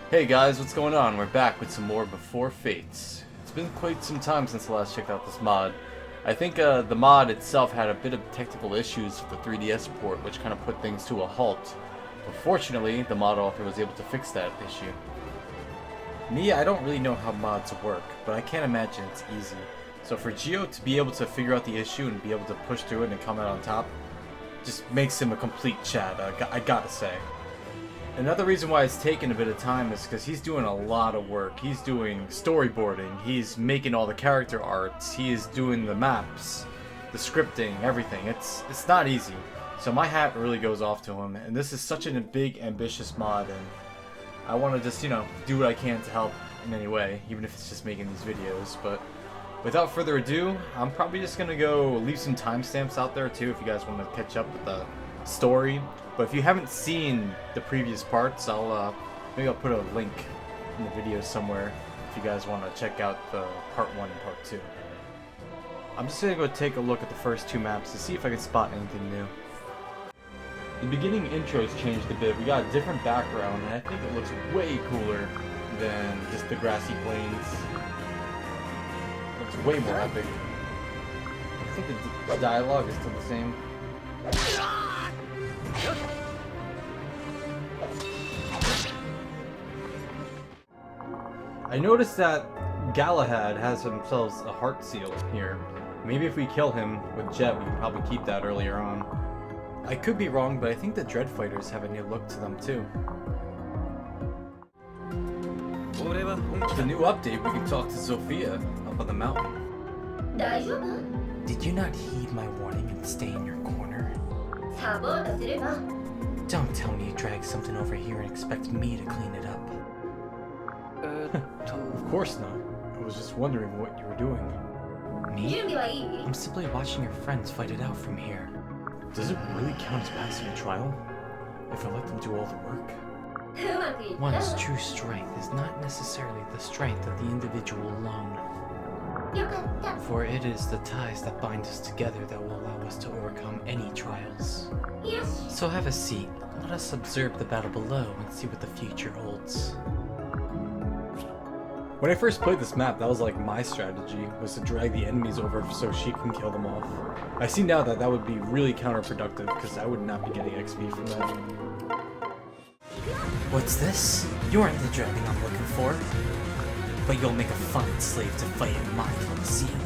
Hey guys, what's going on? We're back with some more Before Fates. It's been quite some time since I last checked out this mod. I think the mod itself had a bit of technical issues with the 3DS port, which kind of put things to a halt. But fortunately, the mod author was able to fix that issue. Me, I don't really know how mods work, but I can't imagine it's easy. So for Geo to be able to figure out the issue and be able to push through it and come out on top, just makes him a complete Chad, I gotta say. Another reason why it's taken a bit of time is because he's doing a lot of work. He's doing storyboarding, he's making all the character arts, he's doing the maps, the scripting, everything. It's not easy. So my hat really goes off to him, and this is such a big, ambitious mod, and I want to just, do what I can to help in any way, even if it's just making these videos. But without further ado, I'm probably just going to go leave some timestamps out there too if you guys want to catch up with the story. But if you haven't seen the previous parts, maybe I'll put a link in the video somewhere if you guys want to check out the part 1 and part 2. I'm just going to go take a look at the first two maps to see if I can spot anything new. The beginning intro's changed a bit. We got a different background, and I think it looks way cooler than just the grassy plains. It looks way more epic. I think the dialogue is still the same. I noticed that Galahad has himself a heart seal here. Maybe if we kill him with Jekht, we can probably keep that earlier on. I could be wrong, but I think the Dread Fighters have a new look to them too. With the new update, we can talk to Zophia up on the mountain. Did you not heed my warning and stay in your corner? Don't tell me you dragged something over here and expect me to clean it up. Of course not. I was just wondering what you were doing. Me? I'm simply watching your friends fight it out from here. Does it really count as passing a trial? If I let them do all the work? One's true strength is not necessarily the strength of the individual alone. For it is the ties that bind us together that will allow us to overcome any trials. So have a seat. Let us observe the battle below and see what the future holds. When I first played this map, that was like my strategy, was to drag the enemies over so she can kill them off. I see now that that would be really counterproductive because I would not be getting XP from that. What's this? You aren't the dragon I'm looking for. But you'll make a fine slave to fight in my Coliseum.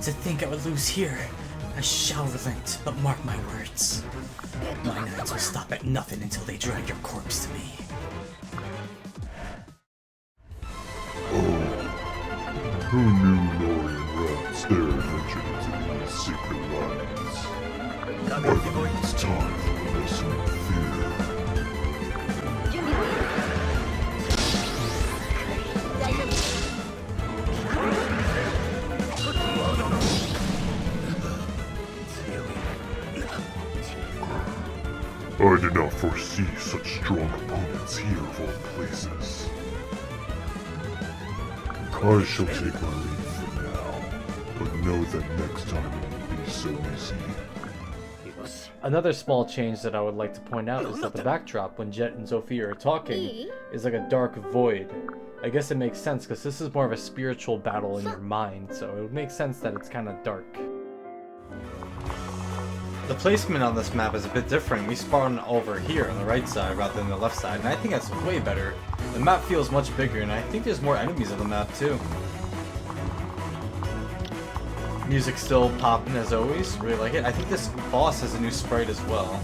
To think I would lose here. I shall relent, but mark my words. My knights will stop at nothing until they drag your corpse to me. Oh, who knew Nori and Rats dared venture into these secret lands? But it's time for a lesson of fear. I did not foresee such strong opponents here of all places. I shall take my leave for now, but know that next time it won't be so easy. Another small change that I would like to point out is that the backdrop when Jekht and Zophia are talking is like a dark void. I guess it makes sense because this is more of a spiritual battle in your mind, so it would make sense that it's kind of dark. The placement on this map is a bit different. We spawn over here on the right side rather than the left side, and I think that's way better. The map feels much bigger, and I think there's more enemies on the map too. Music's still popping as always, really like it. I think this boss has a new sprite as well.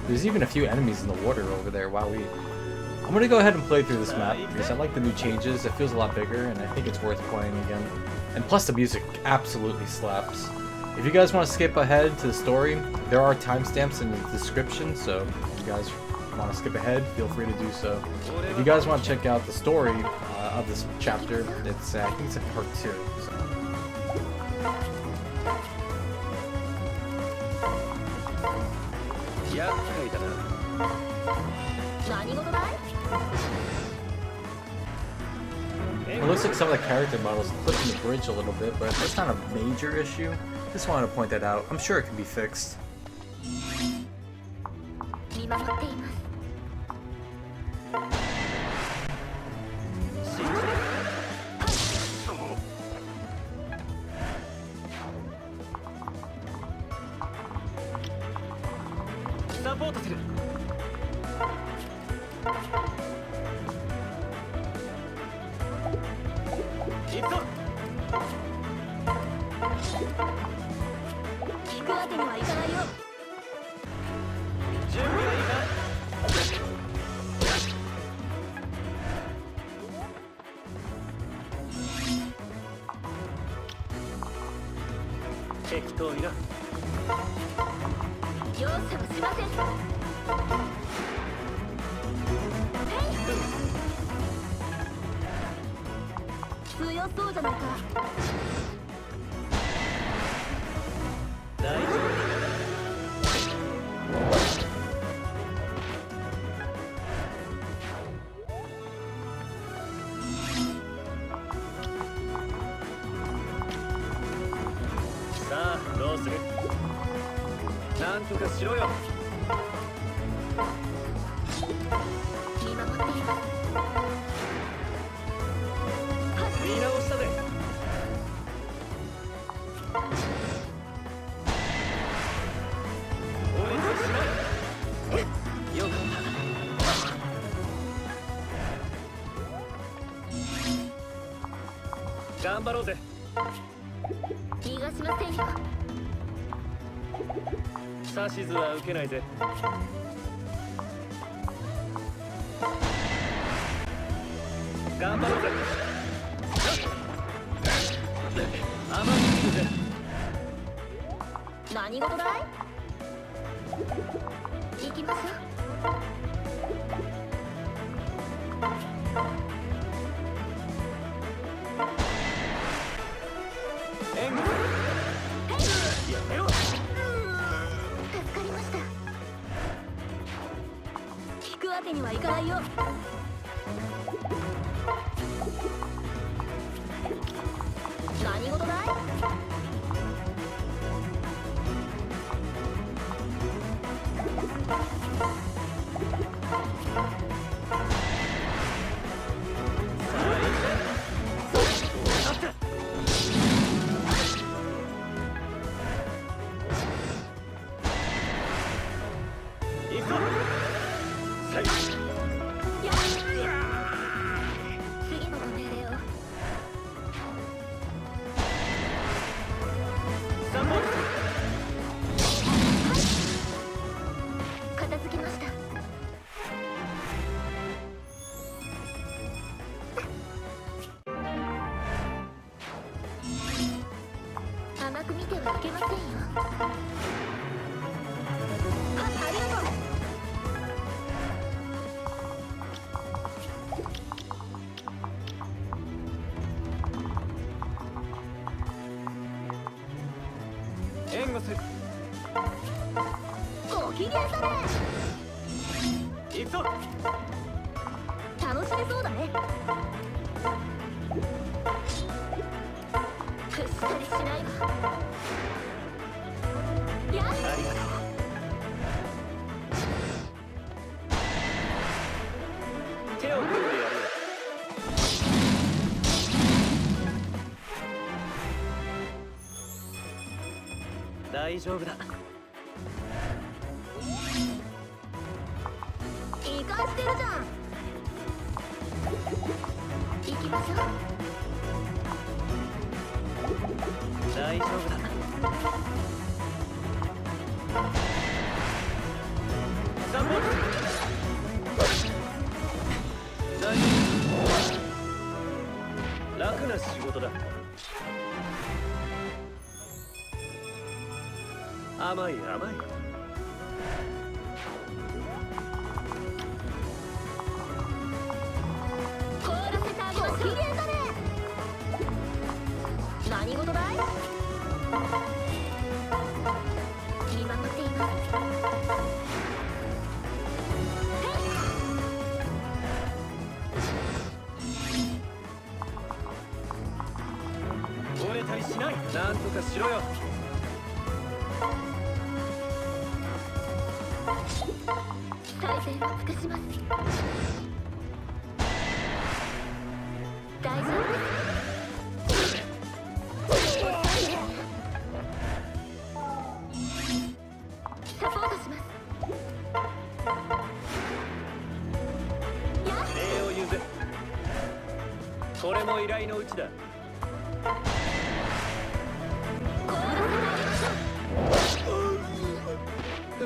There's even a few enemies in the water over there. Wow, I'm gonna go ahead and play through this map because I like the new changes. It feels a lot bigger, and I think it's worth playing again. And plus, the music absolutely slaps. If you guys want to skip ahead to the story, there are timestamps in the description, so if you guys want to skip ahead, feel free to do so. If you guys want to check out the story of this chapter, it's I think it's in part 2. So. It looks like some of the character models clipping the bridge a little bit, but that's not a major issue. Just wanted to point that out. I'm sure it can be fixed. 事だい？見守っています。折れたりしない。なんとかしろよ。最善を尽くします。大丈夫です。サポートします。やっ礼を譲る。これも依頼のうちだ。凍らせてあげましょう。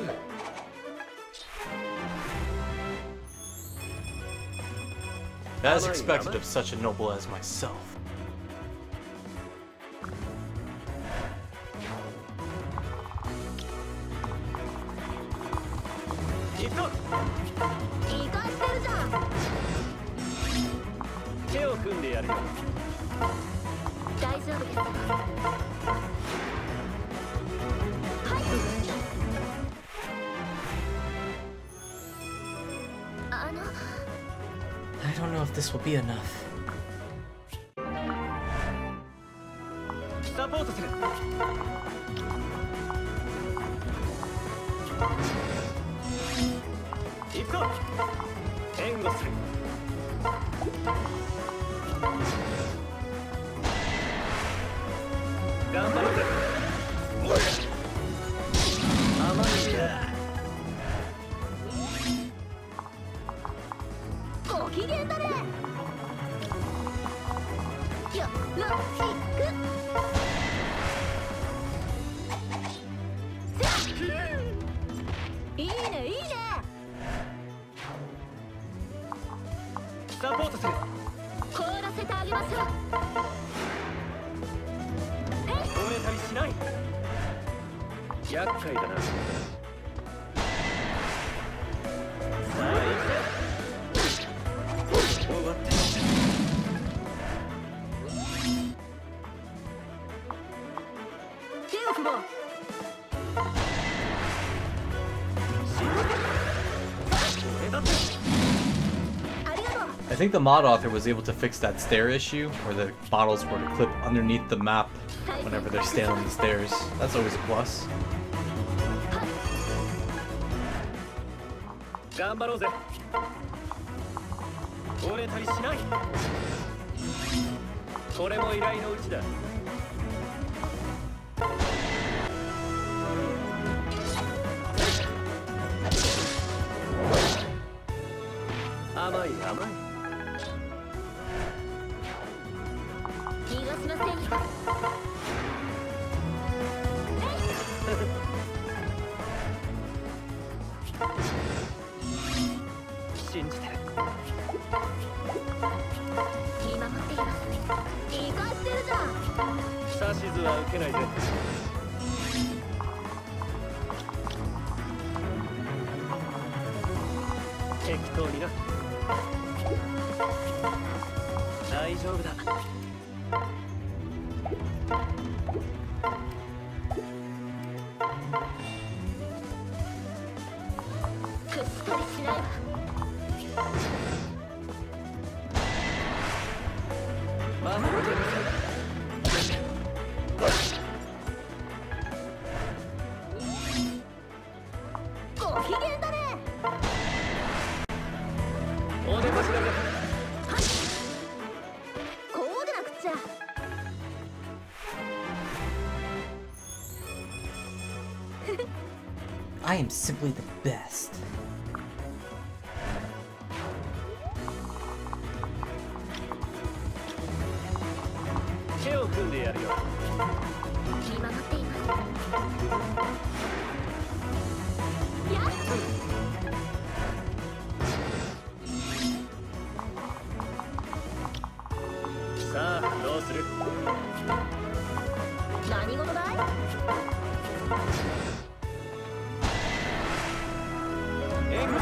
As expected of such a noble as myself. 行くぞ。生かしてるじゃん。手を組んでやるよ。大丈夫です。はい。I don't know if this will be enough. サポートする。行くぞ。援護する。頑張るぜ。甘いんだ。ご機嫌だね。よろしく。いいねいいね。サポートする。凍らせてあげましょう。折れたりしない。厄介だな。さあ行くぜ。終わった。手を組もう。俺だって。ありがとう。I think the mod author was able to fix that stair issue where the bottles were to clip underneath the map whenever they're scaling the stairs. That's always a plus. 頑張ろうぜ。折れたりしない。これも依頼のうちだ。甘い甘い。逃がしませんよ。信じてる。見守っています。生かしてるじゃん。指図は受けないぜ。適当にな。大丈夫だ。くったりしないわ。守ってる。ご機嫌だね。お出ましだぜ。こうでなくっちゃ。I am simply the best. 手を組んでやるよ。見守っています。やっ。さあどうする。何事だい？援護。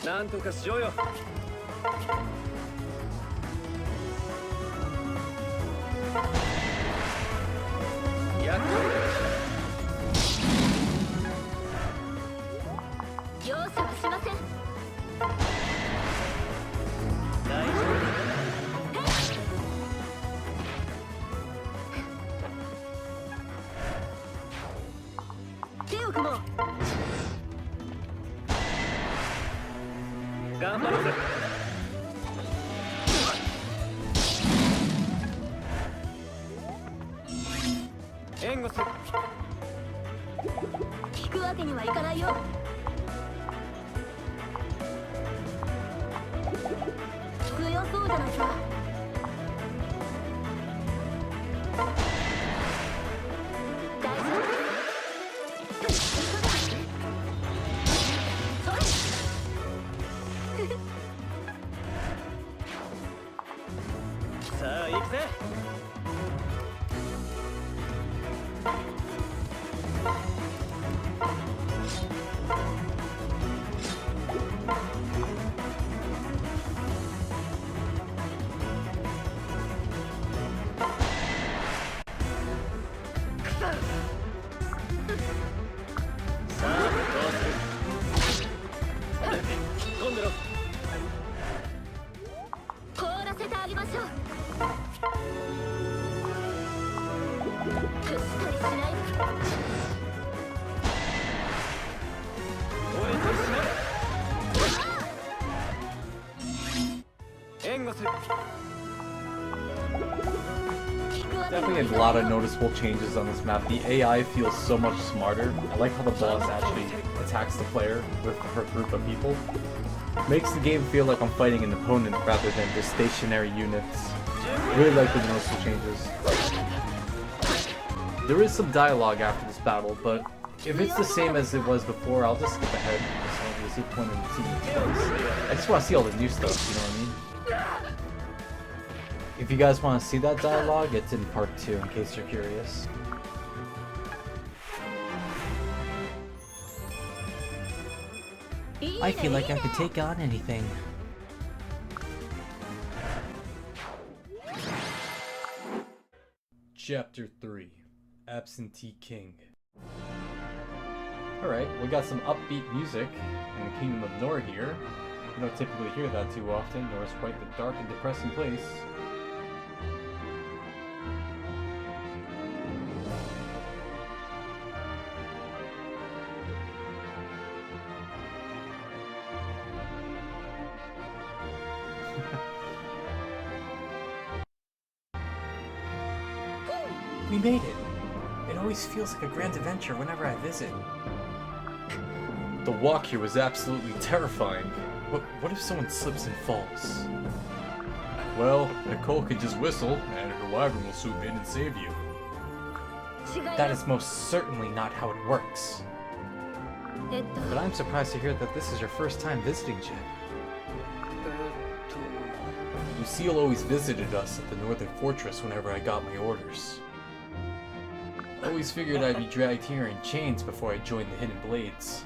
なんとかしようよ。容赦はしません。大丈手を組もう。夫。頑張るぜ。援護する。引くわけにはいかないよ。強そうじゃないか。大丈夫。それ。さあ行くぜ。さあどうする。引っ込んでろ。凍らせてあげましょう。屈したりしないで。俺と一緒だ。援護する。引くわけに Definitely はい a か lot ない of よ。 noticeable changes on this map. The AI feels so much smarter. I like how the boss actually attacks the player with her group of people. Makes the game feel like I'm fighting an opponent rather than just stationary units. Really like the noticeable changes. There is some dialogue after this battle, but if it's the same as it was before, I'll just skip ahead. There's no point in seeing it twice. I just want to see all the new stuff, you know what I mean? If you guys want to see that dialogue, it's in part 2 in case you're curious. I feel like I could take on anything. Chapter 3, Absentee King. Alright, we got some upbeat music in the Kingdom of Nor here. You don't typically hear that too often, nor is quite the dark and depressing place. We made it! It always feels like a grand adventure whenever I visit. The walk here was absolutely terrifying. What if someone slips and falls? Well, Nicole could just whistle, and her wyvern will swoop in and save you. That is most certainly not how it works. But I'm surprised to hear that this is your first time visiting Jekht. Lucille always visited us at the northern fortress whenever I got my orders. Always figured I'd be dragged here in chains before I joined the Hidden Blades.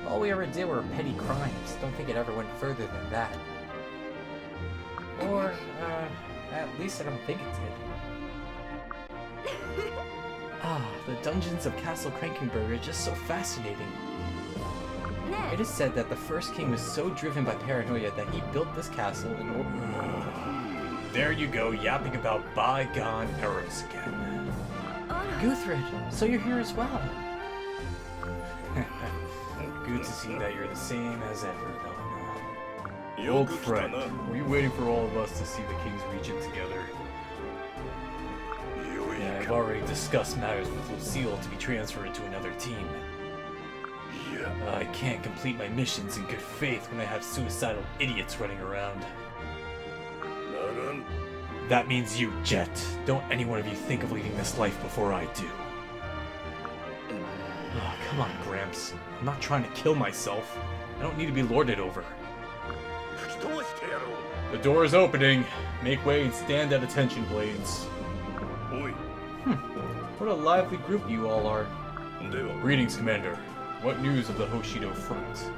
All we ever did were petty crimes. Don't think it ever went further than that. Or, at least I don't think it did. Ah, the dungeons of Castle Krankenberg are just so fascinating. It is said that the first king was so driven by paranoia that he built this castle in order... There you go, yapping about bygone eras again. Guthred, so you're here as well. Good to see that you're the same as ever, Helena. Old friend, were you waiting for all of us to see the King's Regent together? Yeah, I've already discussed matters with Lucille to be transferred to another team. I can't complete my missions in good faith when I have suicidal idiots running around. That means you, Jekht. Don't any one of you think of leaving this life before I do. Oh, come on, Gramps. I'm not trying to kill myself. I don't need to be lorded over. The door is opening. Make way and stand at attention, Blades. What a lively group you all are. Greetings, Commander. What news of the Hoshido front?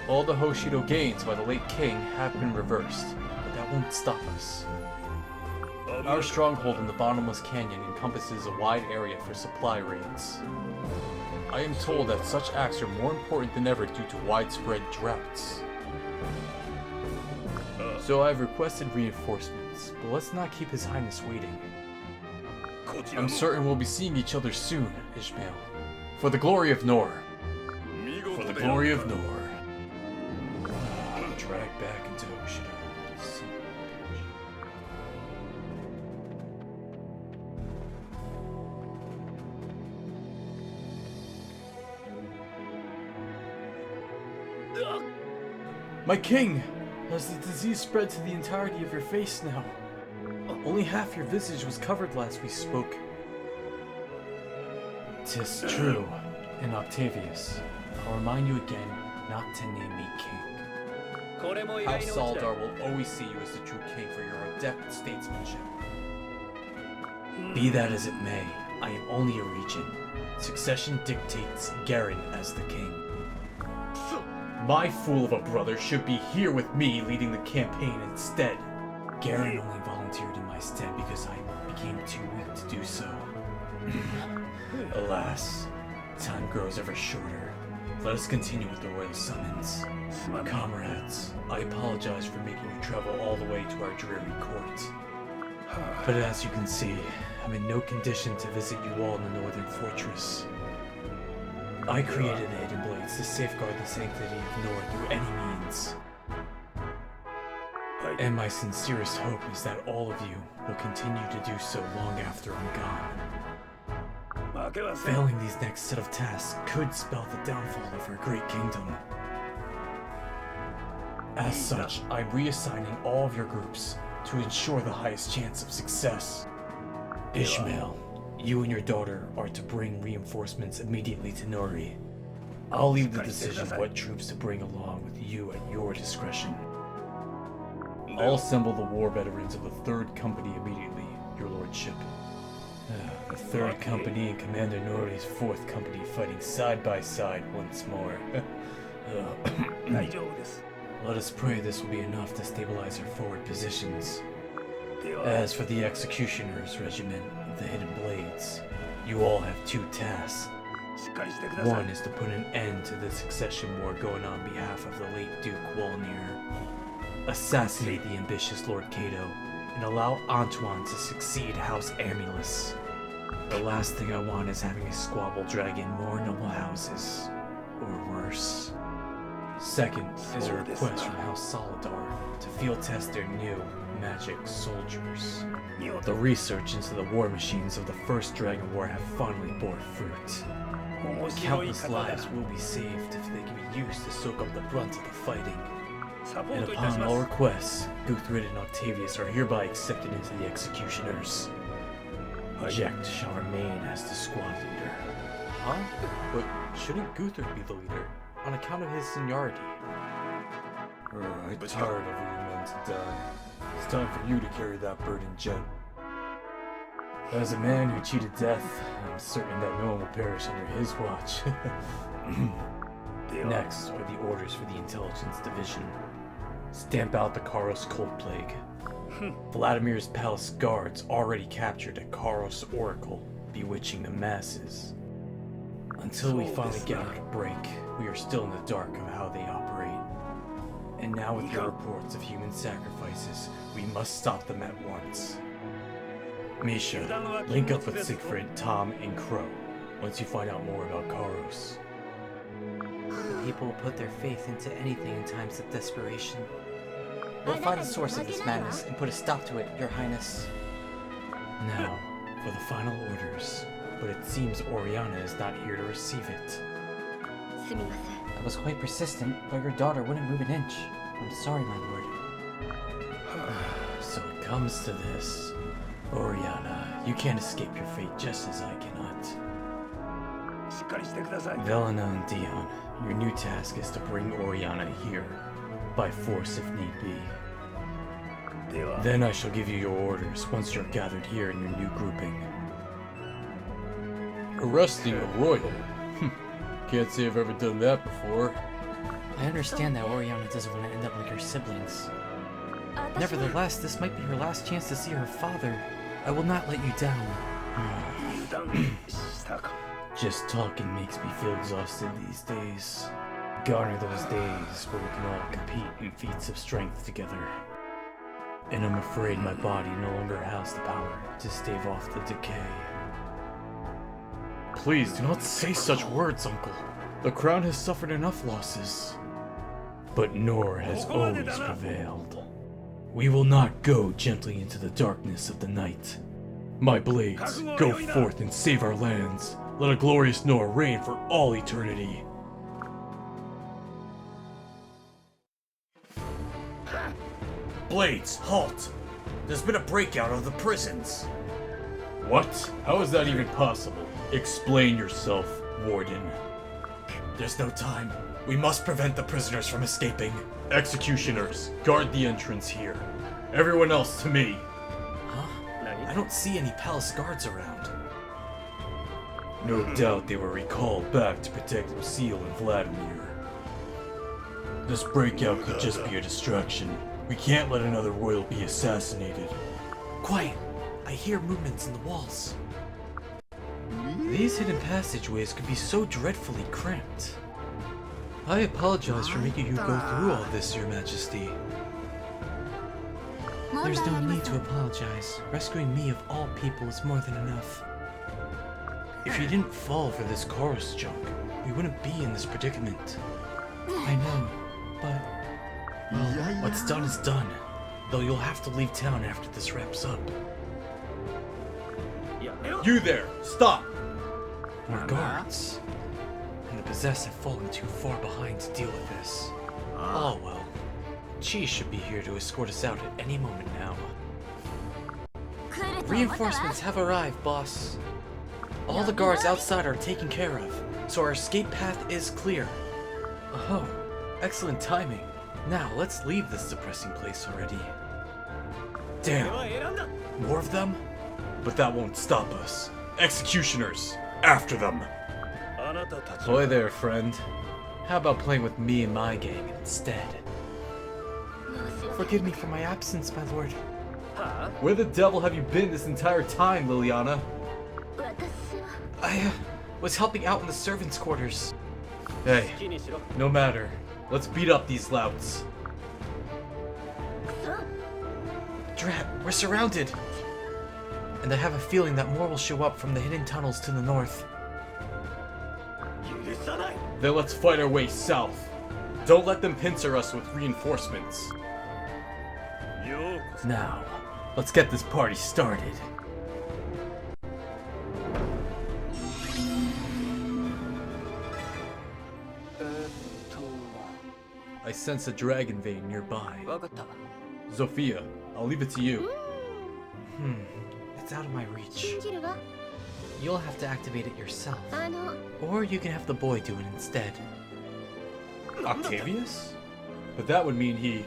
All the Hoshido gains by the late king have been reversed, but that won't stop us. Our stronghold in the bottomless canyon encompasses a wide area for supply raids. I am told that such acts are more important than ever due to widespread droughts. So I've requested reinforcements, but let's not keep His Highness waiting. I'm certain we'll be seeing each other soon, Ishmael. For the glory of Nor. For the glory of Nor. Drag back into Hoshido. My king! Has the disease spread to the entirety of your face now? Only half your visage was covered last we spoke. 'Tis true, and Octavius, I'll remind you again not to name me king. House Saldar will always see you as the true king for your adept statesmanship. Be that as it may, I am only a regent. Succession dictates Garen as the king. My fool of a brother should be here with me leading the campaign instead. Garen only volunteered in my stead because I became too weak to do so. Alas, time grows ever shorter. Let us continue with the royal summons. Comrades, I apologize for making you travel all the way to our dreary court. But as you can see, I'm in no condition to visit you all in the northern fortress. I created the Hidden Blades to safeguard the sanctity of Nor through any means. And my sincerest hope is that all of you will continue to do so long after I'm gone. Failing these next set of tasks could spell the downfall of our great kingdom. As such, I'm reassigning all of your groups to ensure the highest chance of success. Ishmael, you and your daughter are to bring reinforcements immediately to Nori. I'll leave the decision of what troops to bring along with you at your discretion. I'll assemble the war veterans of the 3rd Company immediately, your lordship. The 3rd Company and Commander Nori's 4th Company fighting side by side once more. Let us pray this will be enough to stabilize our forward positions. As for the Executioner's Regiment of the Hidden Blades, you all have 2 tasks. One is to put an end to the succession war going on behalf of the late Duke Walnir. Assassinate the ambitious Lord Cato, and allow Antoine to succeed House Amulus. The last thing I want is having a squabble drag in more noble houses, or worse. Second is a request from House Solidar to field test their new magic soldiers. The research into the war machines of the first Dragon War have finally bore fruit. Countless lives will be saved if they can be used to soak up the brunt of the fighting. And upon all requests, Guthred and Octavius are hereby accepted into the Executioners. Jekht shall remain as the squad leader. Huh? But shouldn't Guthred be the leader, on account of his seniority? I'm tired of leaving men to die. It's time for you to carry that burden, Jen. As a man who cheated death, I'm certain that no one will perish under his watch. Next are the orders for the Intelligence Division. Stamp out the Karos Cold Plague. Vladimir's palace guards already captured a Karos Oracle, bewitching the masses. Until we finally get our break, we are still in the dark of how they operate. And now with your reports of human sacrifices, we must stop them at once. Misha, link up with Siegfried, Tom, and Crow once you find out more about Karos. People will put their faith into anything in times of desperation. We'll find the source of this madness and put a stop to it, Your Highness. Now, for the final orders. But it seems Oriana is not here to receive it. I was quite persistent, but your daughter wouldn't move an inch. I'm sorry, my lord. So it comes to this. Oriana, you can't escape your fate just as I cannot. Velena and Dion, your new task is to bring Oriana here, by force if need be. Then I shall give you your orders once you're gathered here in your new grouping. Arresting a royal? Can't say I've ever done that before. I understand that Oriana doesn't want to end up like her siblings. Nevertheless, this might be her last chance to see her father. I will not let you down. Just talking makes me feel exhausted these days. Gone are those days where we can all compete in feats of strength together. And I'm afraid my body no longer has the power to stave off the decay. Please do not say such words, Uncle. The crown has suffered enough losses. But Nor has always prevailed. We will not go gently into the darkness of the night. My blades, go forth and save our lands. Let a glorious Nor reign for all eternity. Blades, halt! There's been a breakout of the prisons. What? How is that even possible? Explain yourself, Warden. There's no time. We must prevent the prisoners from escaping. Executioners, guard the entrance here. Everyone else to me. Huh? I don't see any palace guards around. No doubt they were recalled back to protect Lucille and Vladimir. This breakout could just be a distraction. We can't let another royal be assassinated. Quiet! I hear movements in the walls. These hidden passageways could be so dreadfully cramped. I apologize for making you go through all this, Your Majesty. There's no need to apologize. Rescuing me of all people is more than enough. If you didn't fall for this chorus junk, we wouldn't be in this predicament. I know, but... well, what's done is done. Though you'll have to leave town after this wraps up. You there! Stop! More guards. And the possessed have fallen too far behind to deal with this. Oh well. Chi should be here to escort us out at any moment now. Reinforcements have arrived, boss. All the guards outside are taken care of, so our escape path is clear. Oh, excellent timing. Now let's leave this depressing place already. Damn, more of them? But that won't stop us. Executioners, after them! Boy there, friend. How about playing with me and my gang instead? Forgive me for my absence, my lord. Where the devil have you been this entire time, Liliana? I was helping out in the servants' quarters. Hey, no matter. Let's beat up these louts. Drat, we're surrounded! And I have a feeling that more will show up from the hidden tunnels to the north. Then let's fight our way south. Don't let them pincer us with reinforcements. Now, let's get this party started. I sense a dragon vein nearby. Zophia, I'll leave it to you. It's out of my reach. You'll have to activate it yourself. Or you can have the boy do it instead. Octavius? But that would mean he...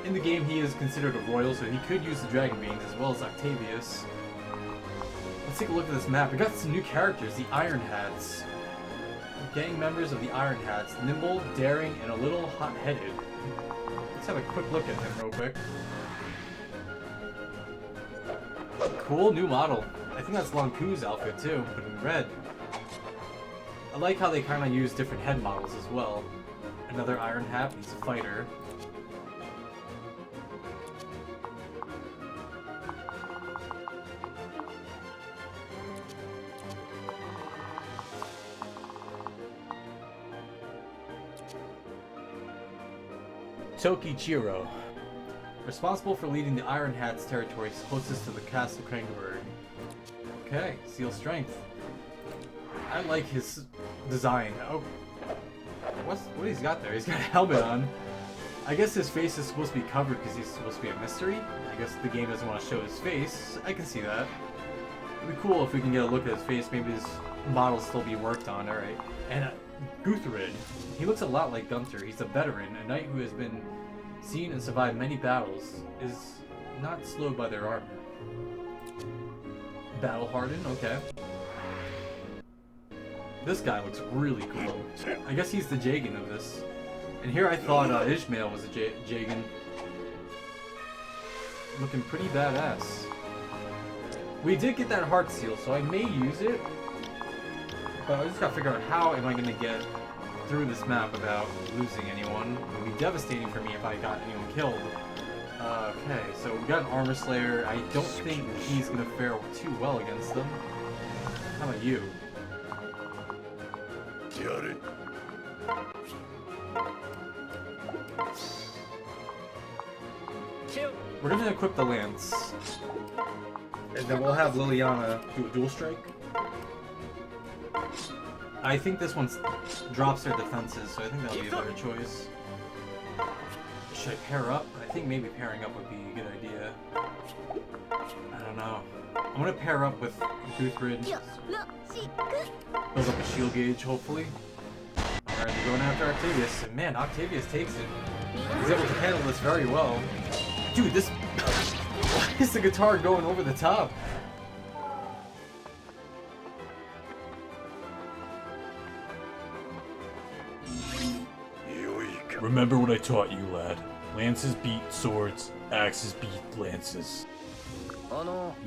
In the game, he is considered a royal, so he could use the dragon beams as well as Octavius. Let's take a look at this map. We got some new characters, the Iron Hats. Gang members of the Iron Hats, nimble, daring, and a little hot-headed. Let's have a quick look at him real quick. Cool new model. I think that's Long Ku's outfit too, but in red. I like how they kind of use different head models as well. Another Iron Hat, he's a fighter. Tokichiro, responsible for leading the Iron Hats territories closest to the Castle Krangerberg. Okay, Seal Strength. I like his design. Oh, what he's got there? He's got a helmet on. I guess his face is supposed to be covered because he's supposed to be a mystery. I guess the game doesn't want to show his face. I can see that. It'd be cool if we can get a look at his face. Maybe his model's still be worked on. All right. And Guthred. He looks a lot like Gunther. He's a veteran, a knight who has been seen and survived many battles, is not slowed by their armor. Battle hardened, okay. This guy looks really cool. I guess he's the Jagan of this. And here I thought Ishmael was a Jagan. Looking pretty badass. We did get that heart seal, so I may use it. But I just gotta figure out how am I gonna get through this map without losing anyone. It would be devastating for me if I got anyone killed. Okay, so we got an Armor Slayer. I don't think he's gonna fare too well against them. How about you? We're gonna equip the lance. And then we'll have Liliana do a dual strike. I think this one drops their defenses, so I think that'll be a better choice. Should I pair up? I think maybe pairing up would be a good idea. I don't know. I'm gonna pair up with Guthred. Build up a shield gauge, hopefully. Alright, we're going after Octavius. And man, Octavius takes it. He's able to handle this very well. Dude, this... Why is the guitar going over the top? Remember what I taught you, lad. Lances beat swords, axes beat lances.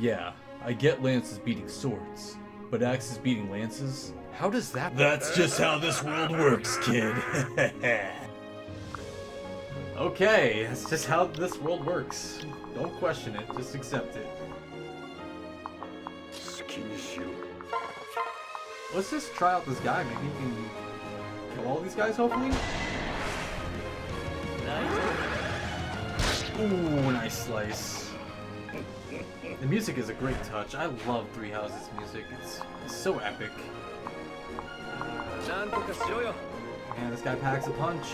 Yeah, I get lances beating swords, but axes beating lances? How does that work? That's just how this world works, kid. Okay, that's just how this world works. Don't question it, just accept it. Let's just try out this guy, maybe he can kill all these guys, hopefully? Ooh, nice slice. The music is a great touch. I love Three Houses music. It's so epic. Man, this guy packs a punch.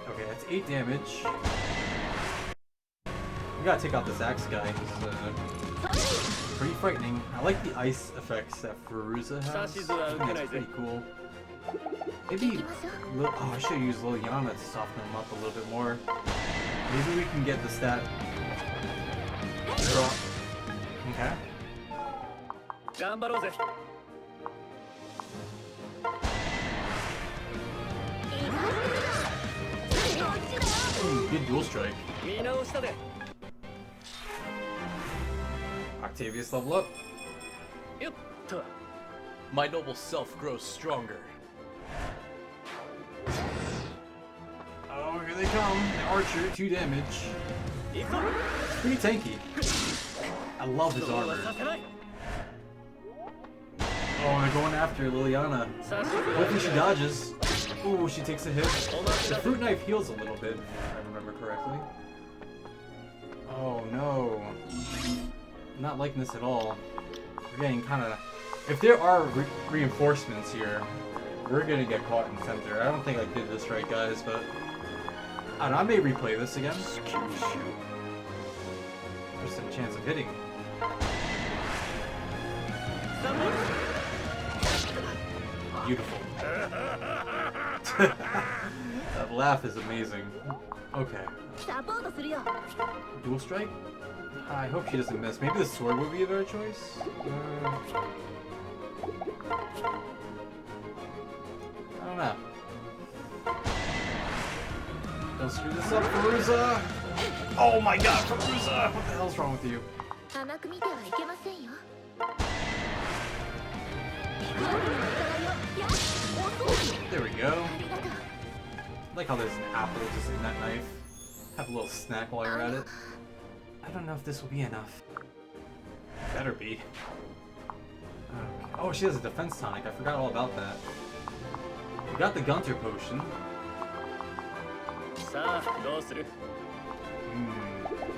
Okay, that's 8 damage. We gotta take out this axe guy. He's pretty frightening. I like the ice effects that Feruza has. I think that's pretty cool. Maybe... Oh, I should use Liliana to soften him up a little bit more. Maybe we can get the stat drop. Okay. Ooh, good dual strike. Octavius level up. My noble self grows stronger. Oh, here they come. The archer, 2 damage. It's pretty tanky. I love his armor. Oh, they're going after Liliana. Hopefully she dodges. Ooh, she takes a hit. The fruit knife heals a little bit, if I remember correctly. Oh no. I'm not liking this at all. We're getting kind of... If there are reinforcements here, we're gonna get caught in center. I don't think I did this right, guys, but... I don't know, I may replay this again. There's some chance of hitting. Beautiful. That laugh is amazing. Okay. Dual strike? I hope she doesn't miss. Maybe the sword would be a better choice? I don't know. Don't screw this up, Feruza! Oh my god, Feruza! What the hell's wrong with you? There we go. I like how there's an apple just in that knife. Have a little snack while you're at it. I don't know if this will be enough. Better be. Okay. Oh, she has a defense tonic. I forgot all about that. We got the Gunther potion.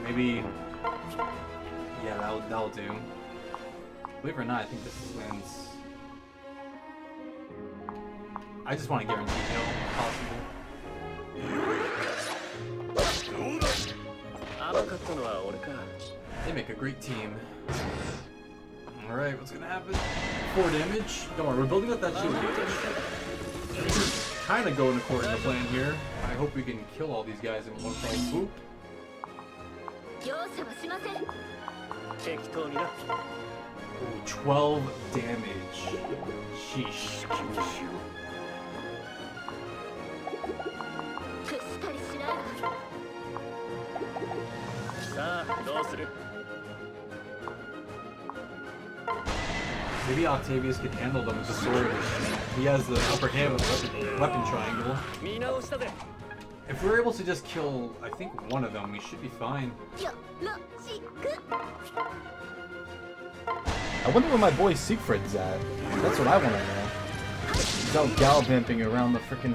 Maybe... Yeah, that'll do. Believe it or not, I think this wins. I just want to guarantee kill, if possible. They make a great team. Alright, what's gonna happen? 4 damage. Don't worry, we're building up that shield gauge. kind of going according to plan here. I hope we can kill all these guys in one fell swoop. 容赦はしません。適当にな。 Ooh, 12 damage. Sheesh. 屈したりしないわ。さあどうする？ Maybe Octavius could handle them with the sword. He has the upper hand with the weapon triangle. 見直したぜ。 If we're able to just kill, I think, one of them, we should be fine. よろしく。 I wonder where my boy Siegfried's at. That's what I want to know. He's out gallivanting around the freaking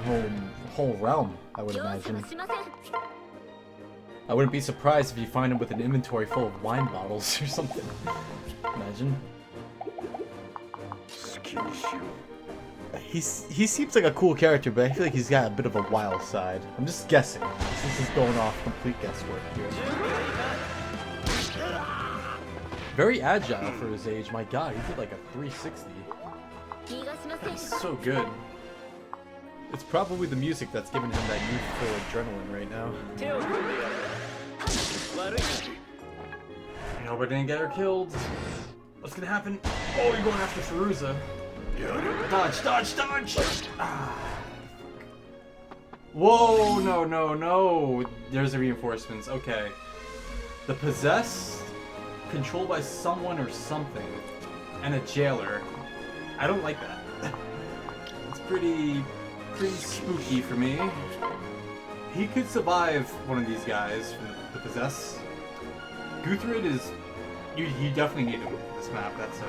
whole realm, I would 容赦 imagine. はしません。 I wouldn't be surprised if you find him with an inventory full of wine bottles or something. Imagine. He seems like a cool character, but I feel like he's got a bit of a wild side. I'm just guessing. This is going off complete guesswork here. Very agile for his age. My god, he did like a 360. 逃がしませんよ。 That's so good. It's probably the music that's giving him that youthful adrenaline right now. 手を組んでやる。悪いな。 I hope I didn't get her killed. What's gonna happen? Oh, you're going after Feruza. Dodge, dodge, dodge! Ah. Whoa, no, no, no. There's the reinforcements. Okay. The possessed, controlled by someone or something, and a jailer. I don't like that. It's pretty spooky for me. He could survive one of these guys from the possessed. Guthred is... You definitely need him for this map. That's a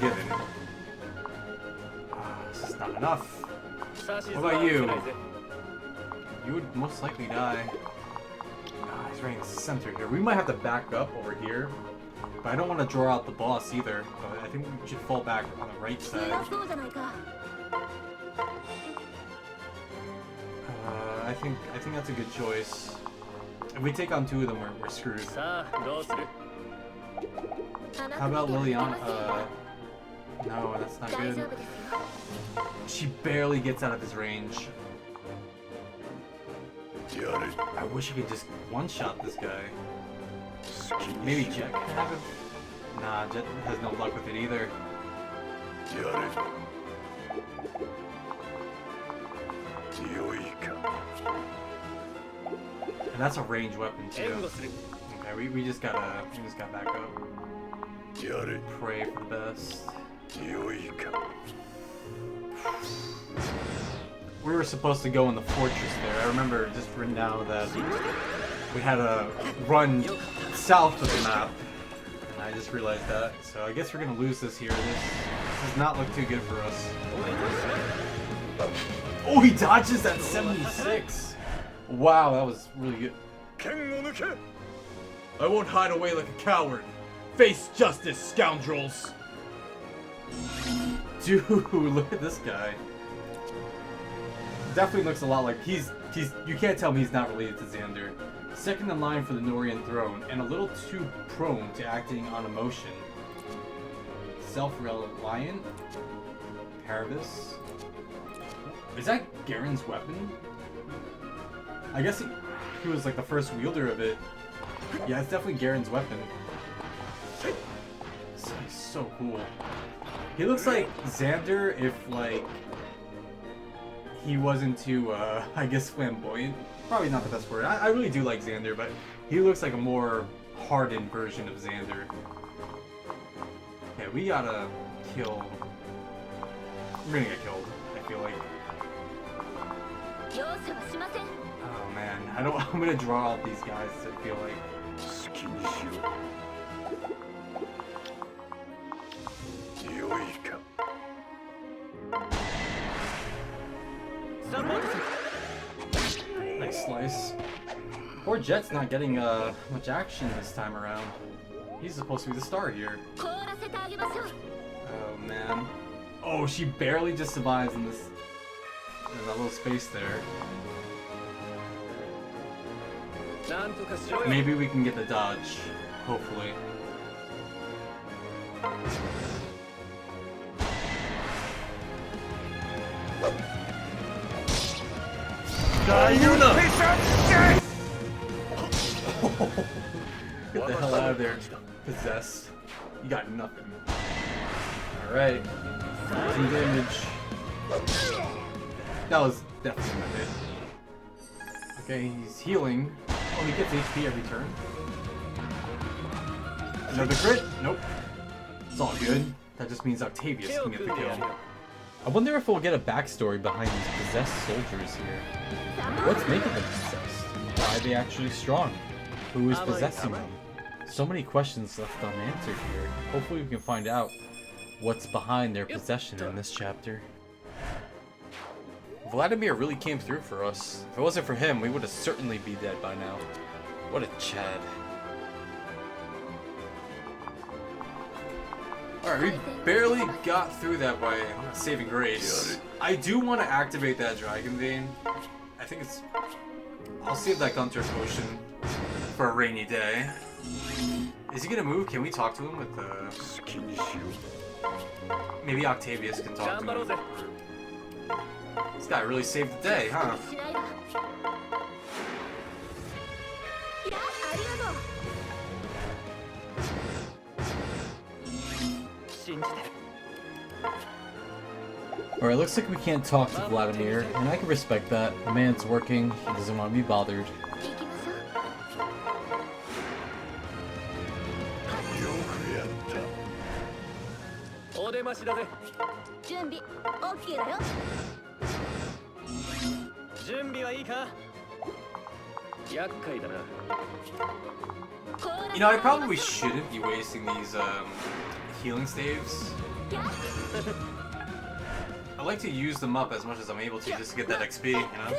given. This is not enough. What about you? You would most likely die. He's right in the center here. We might have to back up over here. But I don't want to draw out the boss either. But I think we should fall back on the right 強 side. そうじゃないか。 I think that's a good choice. If we take on two of them, we're screwed. さあどうする？ How about Liliana? No, that's not 大丈 good. 夫ですよ。 She barely gets out of his range. I wish I could just one-shot this guy. Maybe Jekht can have it? Nah, Jekht has no luck with it either. And that's a ranged weapon 援 too. 護する。 Okay, we just gotta back up. Pray for the best. We were supposed to go in the fortress there. I remember just written down that we had to run south of the map. And I just realized that. So I guess we're gonna lose this here. This does not look too good for us. Oh, he dodges at 76! Wow, that was really good. 剣を抜け。 I won't hide away like a coward. Face justice, scoundrels! Dude, look at this guy. Definitely looks a lot like he's you can't tell me he's not related to Xander. Second in line for the Norian throne, and a little too prone to acting on emotion. Self-reliant? Paribus? Is that Garen's weapon? I guess he was like the first wielder of it. Yeah, it's definitely Garen's weapon. This guy's so cool. He looks like Xander if, like, he wasn't too, I guess, flamboyant. Probably not the best word. I really do like Xander, but he looks like a more hardened version of Xander. Okay, we gotta kill... We're gonna get killed, I feel like. 容赦はしません。 Oh man, I'm gonna draw out these guys, I feel like. 好きにしろ。良いか。 サポートする。 Nice slice. Poor Jet's not getting much action this time around. He's supposed to be the star here. 凍らせてあげましょう。 Oh man. Oh, she barely just survives in this in that little space there. なんとかしろよ。 Maybe we can get the dodge. Hopefully. Get the hell out of there, possessed. You got nothing. Alright. 2 damage. That was definitely not it. Okay, he's healing. Oh, he gets HP every turn. Another crit? Nope. It's all good. That just means Octavius can get the kill. I wonder if we'll get a backstory behind these possessed soldiers here. What's making them possessed? Why are they actually strong? Who is possessing them? So many questions left unanswered here. Hopefully we can find out what's behind their possession in this chapter. Vladimir really came through for us. If it wasn't for him, we would have certainly be dead by now. What a Chad. Alright, we barely got through that by saving grace. I do want to activate that Dragon Vein. I think it's... I'll save that Gunter Potion for a rainy day. Is he gonna move? Can we talk to him with the... Maybe Octavius can talk to him. This guy really saved the day, huh? Alright, looks like we can't talk to Vladimir, and I can respect that. The man's working, he doesn't want to be bothered. You know, I probably shouldn't be wasting these healing staves. I like to use them up as much as I'm able to just to get that XP, you know?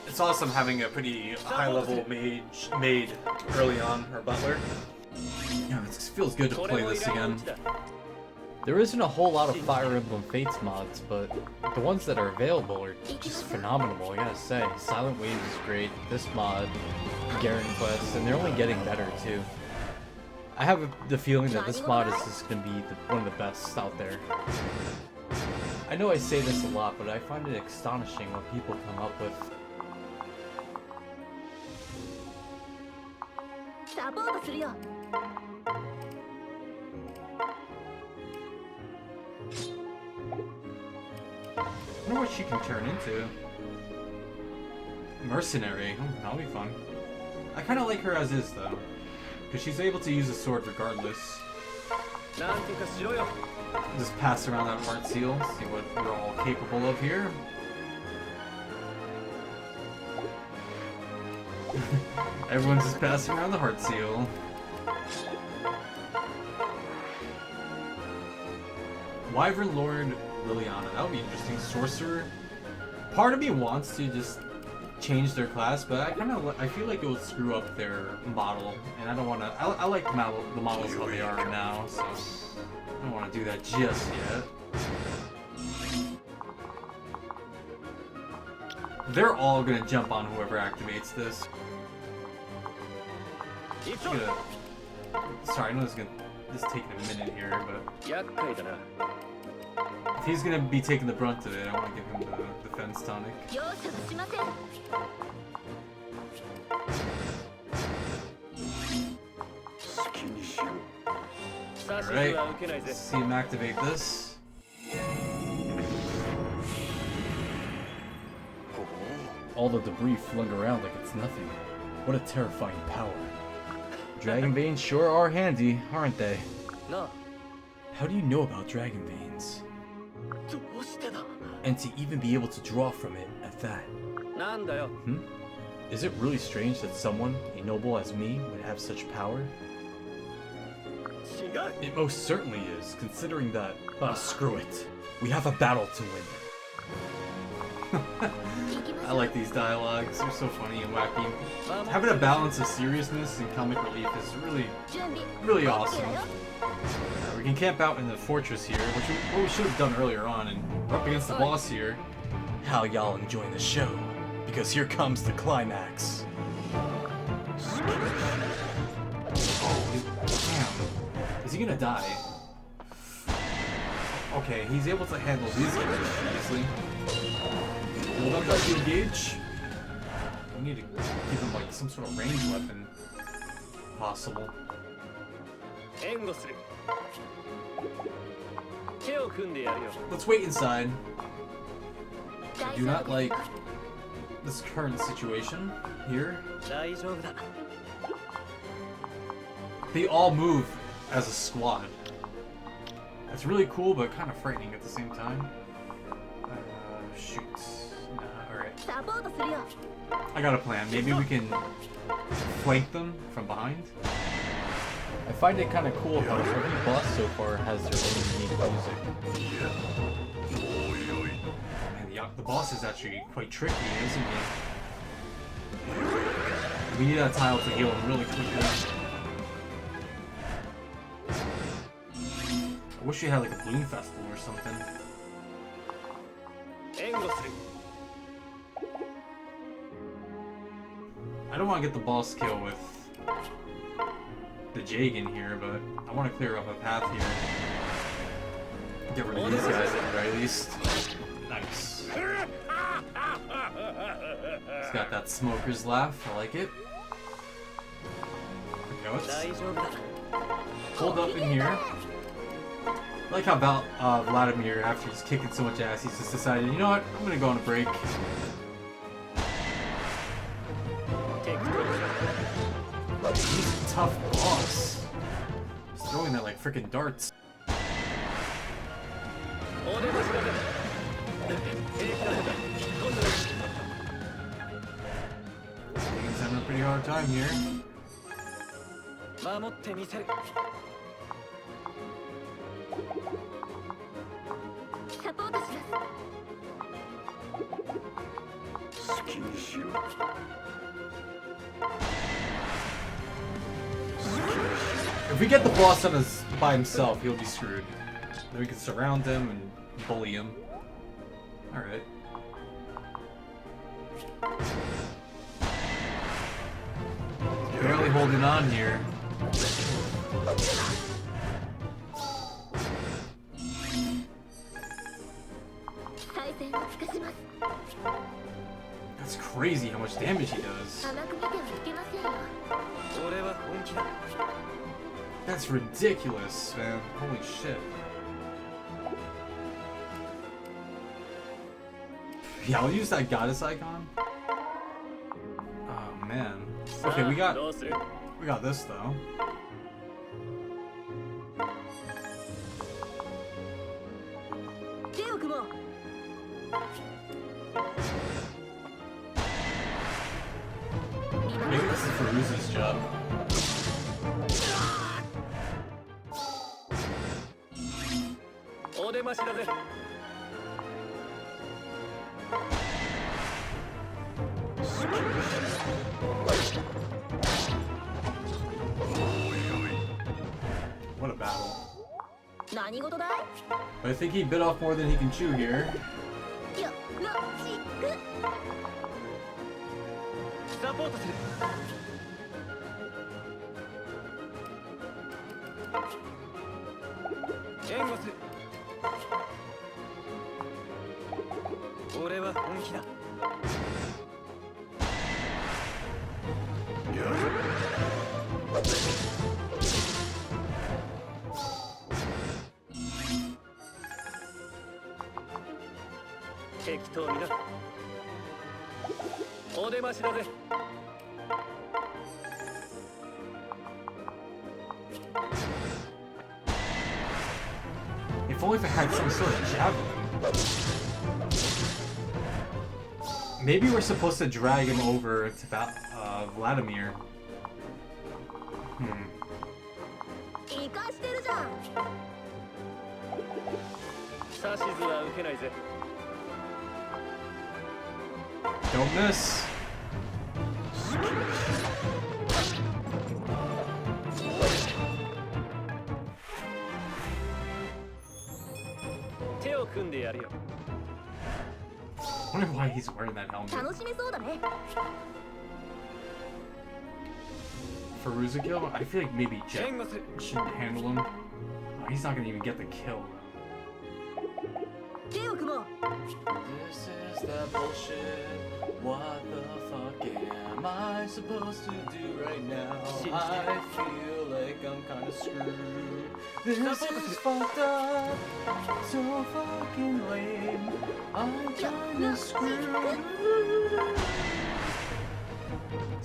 It's awesome having a pretty high-level maid early on, or butler. Yeah, it feels good to play this again. There isn't a whole lot of Fire Emblem Fates mods, but the ones that are available are just phenomenal, I gotta say. Silent Waves is great, this mod, Garen Quest, and they're only getting better too. I have the feeling that this mod is just gonna be one of the best out there. I know I say this a lot, but I find it astonishing what people come up with. I wonder what she can turn into. Mercenary. That'll be fun. I kind of like her as is, though. Because she's able to use a sword regardless. Just pass around that heart seal, see what we're all capable of here. Everyone's just passing around the heart seal. Wyvern Lord Liliana, that would be interesting. Sorcerer. Part of me wants to just change their class, but I feel like it would screw up their model, and I don't want to. I like the models how they are now, so I don't want to do that just yet. They're all gonna jump on whoever activates this. Sorry, I know this is taking a minute here, but if he's gonna be taking the brunt of it, I want to give him the defense tonic. Alright, let's see him activate this. All the debris flung around like it's nothing. What a terrifying power. Dragon Veins sure are handy, aren't they? How do you know about Dragon Veins? And to even be able to draw from it at that. Is it really strange that someone, a noble as me, would have such power? It most certainly is, considering that... screw it. We have a battle to win. I like these dialogues, they're so funny and wacky. Having a balance of seriousness and comic relief is really awesome. We can camp out in the fortress here, which we should have done earlier on, and we're up against the boss here. How y'all enjoying the show? Because here comes the climax. Damn. Is he gonna die? Okay, he's able to handle these guys easily. Hold on, guys, you engage. We need to give him like some sort of ranged weapon. Possible. 援護する手を組んでやるよ Let's wait inside. I do not like this current situation here. 大丈夫だ They all move as a squad. That's really cool, but kind of frightening at the same time. Shoot. Alright. サポートするよ I got a plan. Maybe we can flank them from behind. I find it kind of cool how every boss so far has their own unique music. Man, the boss is actually quite tricky, isn't he? We need that tile to heal him really quickly. I wish we had like a bloom festival or something. 援護する I don't want to get the boss kill with the Jagan here, but I want to clear up a path here. Get rid of these guys at the very least. Nice. He's got that smoker's laugh. I like it. There we go. 大丈夫だ Hold up in here. I like how Vladimir, after he's kicking so much ass, he's just decided, you know what, I'm gonna go on a break. He's a tough boss. He's throwing that like freaking darts. お出ましだぜ平気だぜ今度 He's having a pretty hard time here. 守ってみせるサポートします 好きにしろ If we get the boss on his by himself, he'll be screwed. Then we can surround him and bully him. Alright. Barely holding on here. That's crazy how much damage he does. 甘く見てはいけませんよ 俺は本気だ That's ridiculous, man. Holy shit. Yeah, I'll use that goddess icon. Oh man. Okay, we got どうする this though. Maybe this is Feruza's job. What a battle. 何事だい I think he bit off more than he can chew here. よろしくサポートする援護する俺は本気だやる 適当になお出ましだぜ If only if it had some sort of javelin. Maybe we're supposed to drag him over to Vladimir. 生かしてるじゃん指図は受けないぜ Don't miss. 手を組んでやるよ I wonder why he's wearing that helmet. 楽しめそうだね Feruza kill? I feel like maybe 援 Jekht 護する should handle him. Oh, he's not gonna even get the kill. This is that bullshit. What the fuck am I supposed to do right now? I feel like I'm kinda screwed. This is fucked up. So fucking lame. I'm kinda screwed.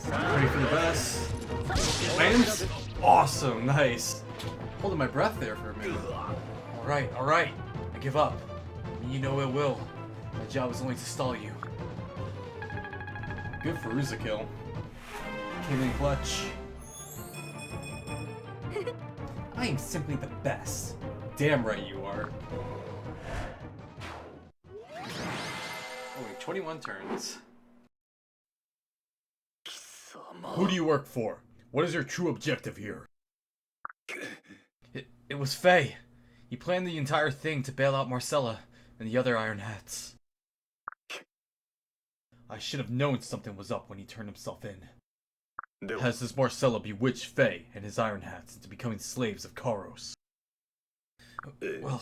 Ready for the best. Lands? Awesome, nice. Holding my breath there for a minute. Alright. I give up. You know it will. My job is only to stall you. Good for Uzakill. Came in clutch. I am simply the best. Damn right you are. Oh wait, 21 turns. Who do you work for? What is your true objective here? It was Faye. He planned the entire thing to bail out Marcella and the other Iron Hats. I should have known something was up when he turned himself in. Has this Marcella bewitched Faye and his Iron Hats into becoming slaves of Karos? Well,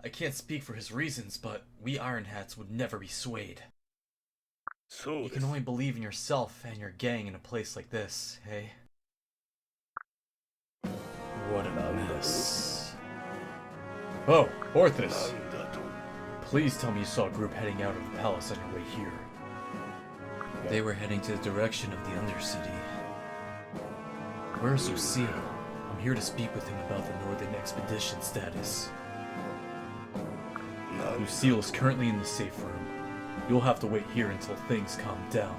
I can't speak for his reasons, but we Iron Hats would never be swayed. You can only believe in yourself and your gang in a place like this, hey? What a mess. Oh, Orthus. Please tell me you saw a group heading out of the palace on your way here. They were heading to the direction of the Undercity. Where's Lucille? I'm here to speak with him about the Northern Expedition status. Lucille is currently in the safe room. You'll have to wait here until things calm down.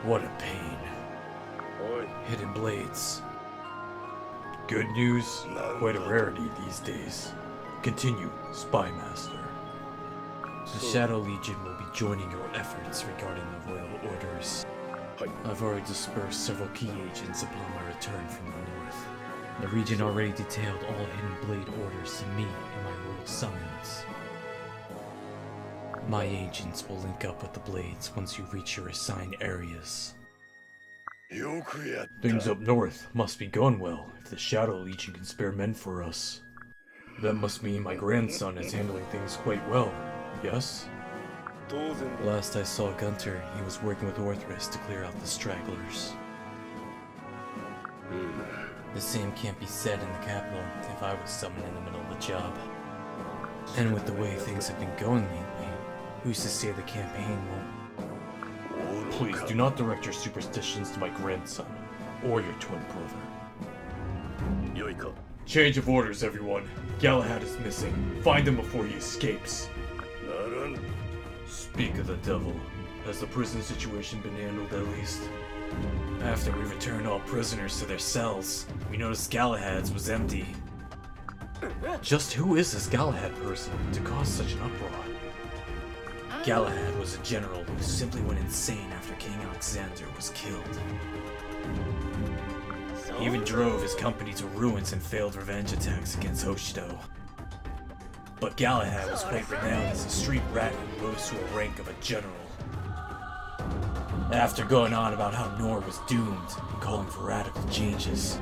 What a pain. Hidden blades. Good news, quite a rarity these days. Continue, Spy Master. The Shadow Legion will be joining your efforts regarding the Royal Orders. I've already dispersed several key agents upon my return from the north. The region already detailed all Hidden Blade orders to me in my royal summons. My agents will link up with the Blades once you reach your assigned areas. Things up north must be going well if the Shadow Legion can spare men for us. That must mean my grandson is handling things quite well, yes? Last I saw Gunther, he was working with Orthrus to clear out the stragglers. The same can't be said in the capital if I was summoned in the middle of the job. And with the way things have been going lately, who's to say the campaign won't? Please do not direct your superstitions to my grandson, or your twin brother. Change of orders, everyone. Galahad is missing. Find him before he escapes. Speak of the devil. Has the prison situation been handled at least? After we returned all prisoners to their cells, we noticed Galahad's was empty. Just who is this Galahad person to cause such an uproar? Galahad was a general who simply went insane after King Alexander was killed. He even drove his company to ruins and failed revenge attacks against Hoshido. But Galahad was quite renowned as a street rat who rose to a rank of a general. After going on about how Nor was doomed and calling for radical changes,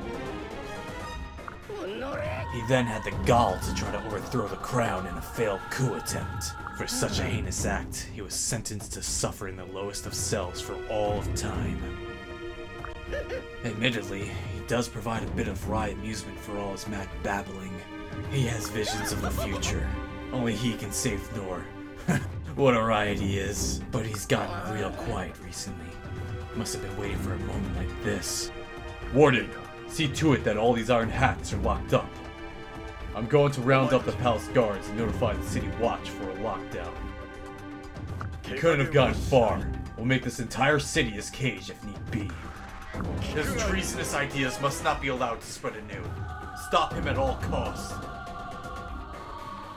he then had the gall to try to overthrow the crown in a failed coup attempt. For such a heinous act, he was sentenced to suffer in the lowest of cells for all of time. Admittedly, he does provide a bit of wry amusement for all his mad babbling. He has visions of the future. Only he can save Nor. What a riot he is. But he's gotten real quiet recently. Must have been waiting for a moment like this. Warden, see to it that all these Iron Hats are locked up. I'm going to round up the palace guards and notify the city watch for a lockdown. He couldn't have gotten far. We'll make this entire city his cage if need be. His treasonous ideas must not be allowed to spread anew. Stop him at all costs.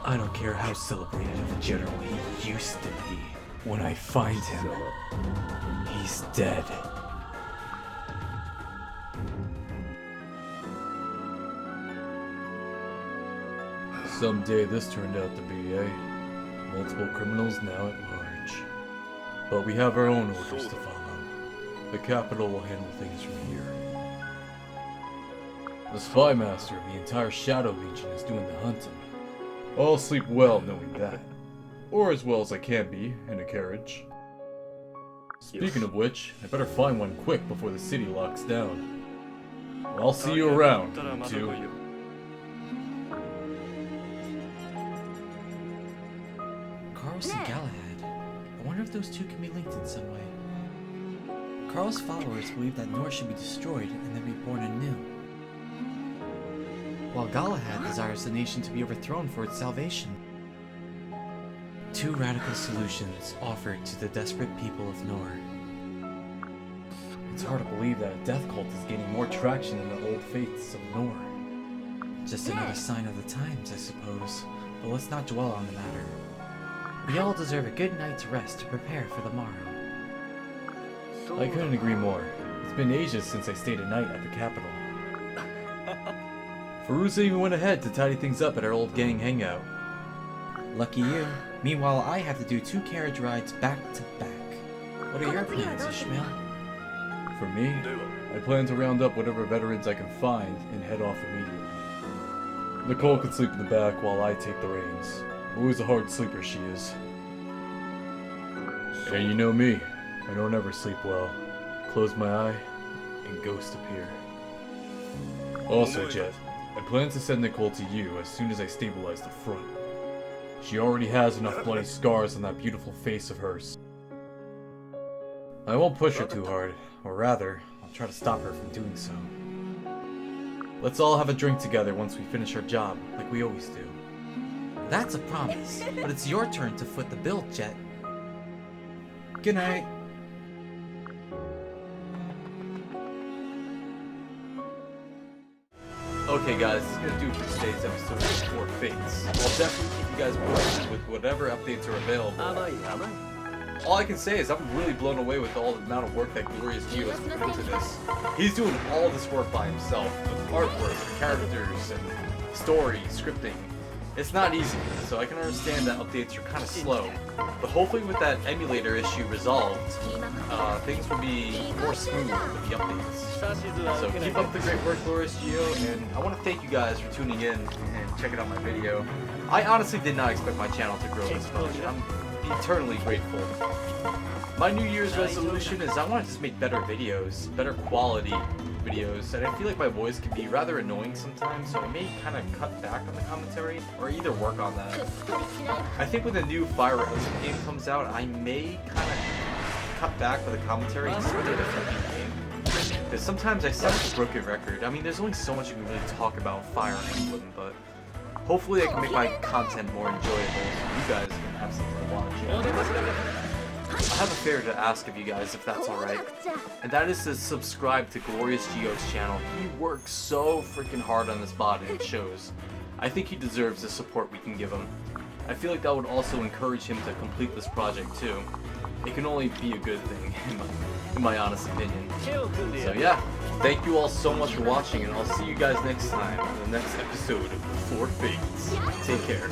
I don't care how celebrated of a general he used to be. When I find him, he's dead. Someday this turned out to be, eh? Multiple criminals now at large. But we have our own orders to follow. The capital will handle things from here. The Spy Master of the entire Shadow Legion is doing the hunting. I'll sleep well knowing that. Or as well as I can be, in a carriage. Speaking of which, I better find one quick before the city locks down. I'll see you around, you two. Carlos and Galahad. I wonder if those two can be linked in some way. Carl's followers believe that Nor should be destroyed and then reborn anew, while Galahad desires the nation to be overthrown for its salvation. Two radical solutions offered to the desperate people of Nor. It's hard to believe that a death cult is gaining more traction than the old faiths of Nor. Just another sign of the times, I suppose, but let's not dwell on the matter. We all deserve a good night's rest to prepare for the morrow. I couldn't agree more. It's been ages since I stayed a night at the capital. Feruza even went ahead to tidy things up at our old gang hangout. Lucky you. Meanwhile, I have to do 2 carriage rides back to back. What are your plans, Ishmael? For me, I plan to round up whatever veterans I can find and head off immediately. Nicole can sleep in the back while I take the reins. Always a hard sleeper she is. And you know me, I don't ever sleep well. Close my eye, and ghosts appear. Also, Jekht, I plan to send Nicole to you as soon as I stabilize the front. She already has enough bloody scars on that beautiful face of hers. I won't push her too hard, or rather, I'll try to stop her from doing so. Let's all have a drink together once we finish our job, like we always do. That's a promise, but it's your turn to foot the bill, Jekht. Good night. Okay guys, this is going to do it for today's episode of Before Fates. I'll definitely keep you guys posted with whatever updates are available. All I can say is I'm really blown away with all the amount of work that Glorious Geo has put into this. He's doing all this work by himself, with artwork, characters, and story, scripting. It's not easy, so I can understand that updates are kind of slow. But hopefully with that emulator issue resolved, things will be more smooth with the updates. So keep up the great work, Glorious Geo, and I want to thank you guys for tuning in and checking out my video. I honestly did not expect my channel to grow this much. I'm eternally grateful. My New Year's resolution is I want to just make better videos, better quality videos, and I feel like my voice can be rather annoying sometimes, so I may kind of cut back on the commentary, or either work on that. I think when the new Fire Emblem game comes out, I may kind of cut back with the commentary and split it a flipping game. Because sometimes I sound like a broken record. I mean, there's only so much you can really talk about Fire Emblem, but hopefully I can make my content more enjoyable so you guys can have something to watch. I have a favor to ask of you guys, if that's alright, and that is to subscribe to Glorious Geo's channel. He works so freaking hard on this mod, and it shows. I think he deserves the support we can give him. I feel like that would also encourage him to complete this project too. It can only be a good thing, in my honest opinion. So yeah, thank you all so much for watching, and I'll see you guys next time on the next episode of Before Fates. Take care.